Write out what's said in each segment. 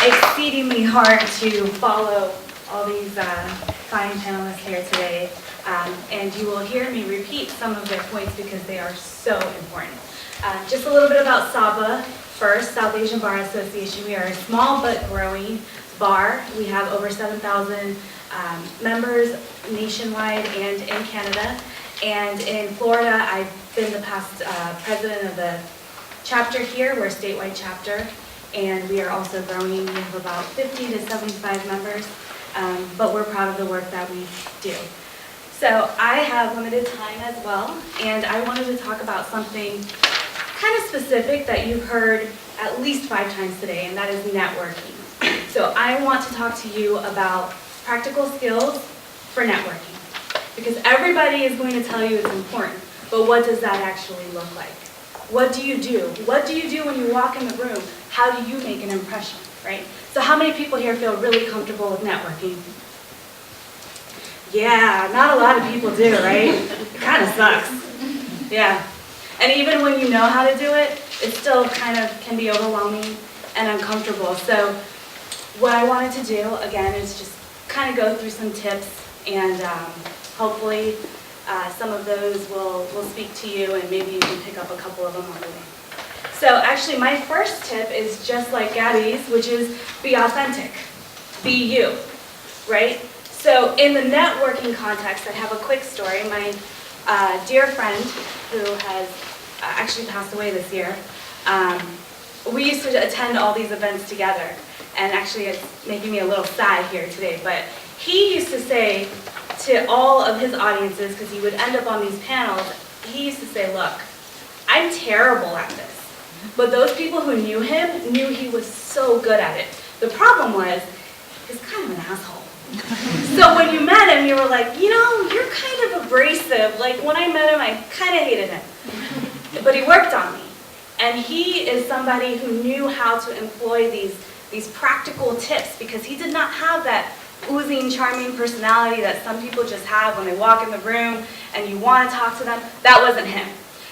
exceedingly hard to follow all these fine panelists here today, and you will hear me repeat some of their points because they are so important. Just a little bit about SABA first, South Asian Bar Association. We are a small but growing bar. We have over 7,000 members nationwide and in Canada. And in Florida, I've been the past president of the chapter here. We're a statewide chapter, and we are also growing. We have about 50 to 75 members, but we're proud of the work that we do. So I have limited time as well, and I wanted to talk about something kind of specific that you've heard at least 5 times today, and that is networking. So I want to talk to you about practical skills for networking, because everybody is going to tell you it's important, but what does that actually look like? What do you do? What do you do when you walk in the room? How do you make an impression, right? So how many people here feel really comfortable with networking? Yeah, not a lot of people do, right? It kind of sucks. Yeah. And even when you know how to do it, it still kind of can be overwhelming and uncomfortable. So what I wanted to do, again, is just kind of go through some tips, and hopefully some of those will speak to you, and maybe you can pick up a couple of them on the way. So actually, my first tip is just like Gabby's, which is be authentic. Be you, right? So in the networking context, I have a quick story. My dear friend, who has actually passed away this year, we used to attend all these events together. And actually, it's making me a little sad here today, but he used to say to all of his audiences, because he would end up on these panels, he used to say, look, I'm terrible at this, but those people who knew him knew he was so good at it. The problem was, he's kind of an asshole. So when you met him, you were like, you know, you're kind of abrasive. Like when I met him, I kind of hated him. But he worked on me. And he is somebody who knew how to employ these practical tips, because he did not have that oozing, charming personality that some people just have when they walk in the room and you want to talk to them. That wasn't him.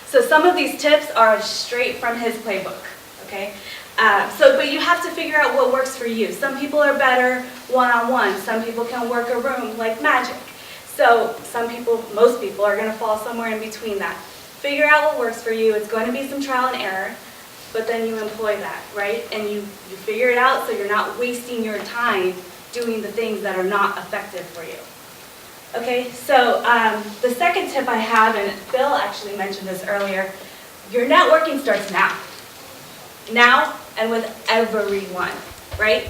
So some of these tips are straight from his playbook, okay? But you have to figure out what works for you. Some people are better one-on-one. Some people can work a room like magic. So most people are going to fall somewhere in between that. Figure out what works for you. It's going to be some trial and error, but then you employ that, right? And you figure it out so you're not wasting your time doing the things that are not effective for you. Okay, so the second tip I have, and Phil actually mentioned this earlier, your networking starts now. Now and with everyone, right?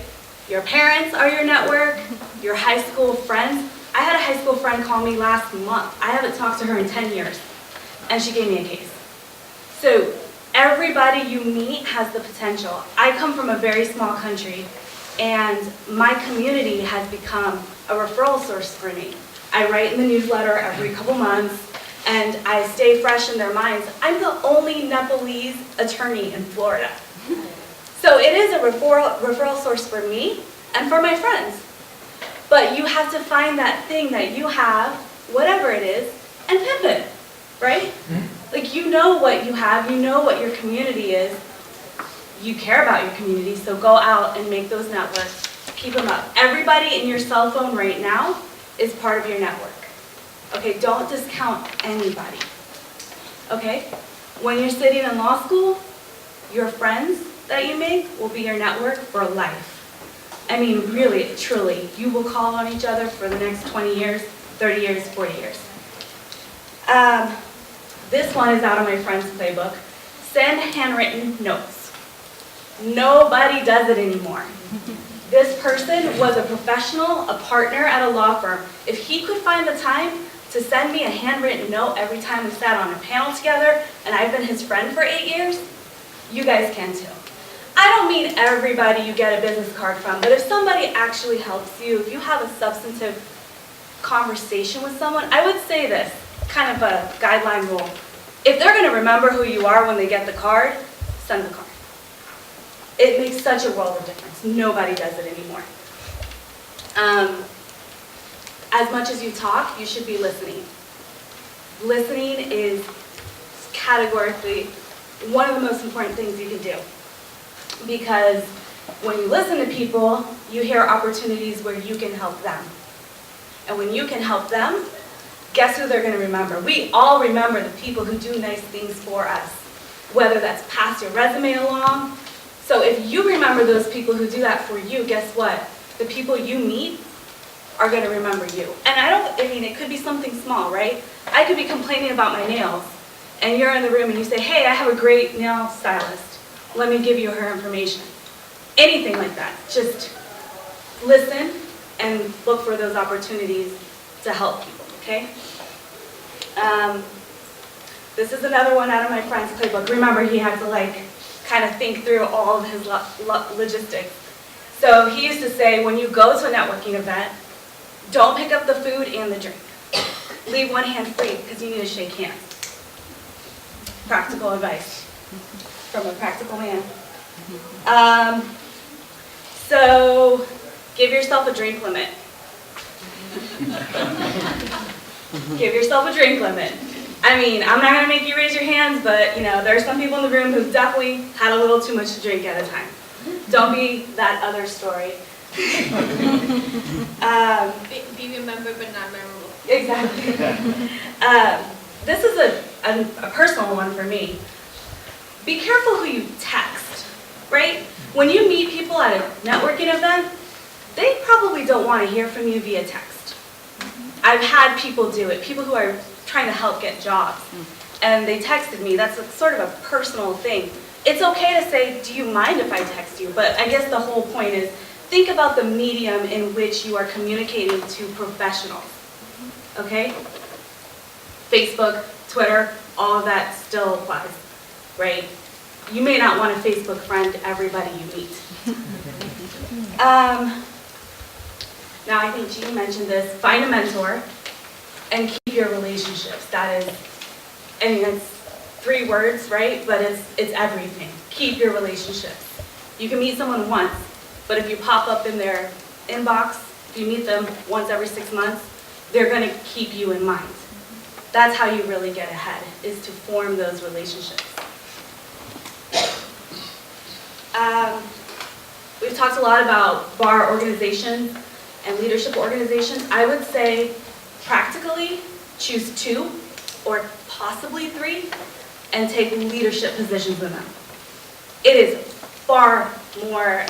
Your parents are your network, your high school friends. I had a high school friend call me last month. I haven't talked to her in 10 years, and she gave me a case. So everybody you meet has the potential. I come from a very small country, and my community has become a referral source for me. I write in the newsletter every couple months, and I stay fresh in their minds. I'm the only Nepalese attorney in Florida. So it is a referral source for me and for my friends. But you have to find that thing that you have, whatever it is, and pimp it, right? Like, you know what you have, you know what your community is. You care about your community, so go out and make those networks. Keep them up. Everybody in your cell phone right now is part of your network. Okay, don't discount anybody. Okay? When you're sitting in law school, your friends that you make will be your network for life. I mean, really, truly, you will call on each other for the next 20 years, 30 years, 40 years. This one is out of my friend's playbook. Send handwritten notes. Nobody does it anymore. This person was a professional, a partner at a law firm. If he could find the time to send me a handwritten note every time we sat on a panel together, and I've been his friend for 8 years, you guys can too. I don't mean everybody you get a business card from, but if somebody actually helps you, if you have a substantive conversation with someone, I would say this, kind of a guideline rule. If they're going to remember who you are when they get the card, send the card. It makes such a world of difference. Nobody does it anymore. As much as you talk, you should be listening. Listening is categorically one of the most important things you can do, because When you listen to people, you hear opportunities where you can help them. And when you can help them, guess who they're going to remember? We all remember the people who do nice things for us, whether that's pass your resume along. So if you remember those people who do that for you, guess what? The people you meet are going to remember you. And I mean, it could be something small, right? I could be complaining about my nails, and you're in the room and you say, hey, I have a great nail stylist. Let me give you her information. Anything like that. Just listen and look for those opportunities to help people, okay? This is another one out of my friend's playbook. Remember, he had to kind of think through all of his logistics. So he used to say, when you go to a networking event, don't pick up the food and the drink. Leave one hand free, because you need to shake hands. Practical advice from a practical man. So give yourself a drink limit. Give yourself a drink limit. I mean, I'm not going to make you raise your hands, but there are some people in the room who definitely had a little too much to drink at a time. Don't be that other story. Be remembered but not memorable. Exactly. This is a personal one for me. Be careful who you text, right? When you meet people at a networking event, they probably don't want to hear from you via text. I've had people do it, people who are trying to help get jobs, and they texted me. That's sort of a personal thing. It's okay to say, do you mind if I text you? But I guess the whole point is, think about the medium in which you are communicating to professionals, okay? Facebook, Twitter, all of that still applies, right? You may not want to Facebook friend everybody you meet. Now, I think Jean mentioned this, find a mentor and keep your relationships. That is, I mean, it's 3 words, right? But it's everything. Keep your relationships. You can meet someone once, but if you pop up in their inbox, if you meet them once every 6 months, they're going to keep you in mind. That's how you really get ahead, is to form those relationships. We've talked a lot about bar organizations and leadership organizations. I would say, practically, choose 2 or possibly 3 and take leadership positions in them. It is far more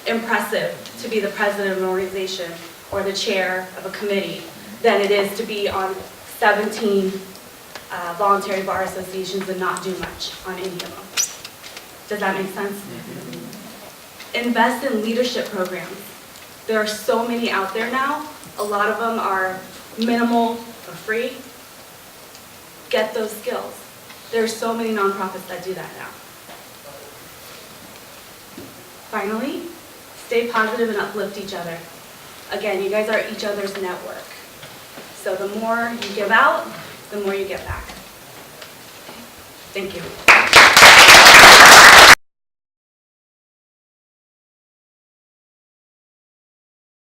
impressive to be the president of an organization or the chair of a committee than it is to be on 17 voluntary bar associations and not do much on any of them. Does that make sense? Invest in leadership programs. There are so many out there now. A lot of them are minimal or free. Get those skills. There are so many nonprofits that do that now. Finally, stay positive and uplift each other. Again, you guys are each other's network. So the more you give out, the more you get back. Thank you.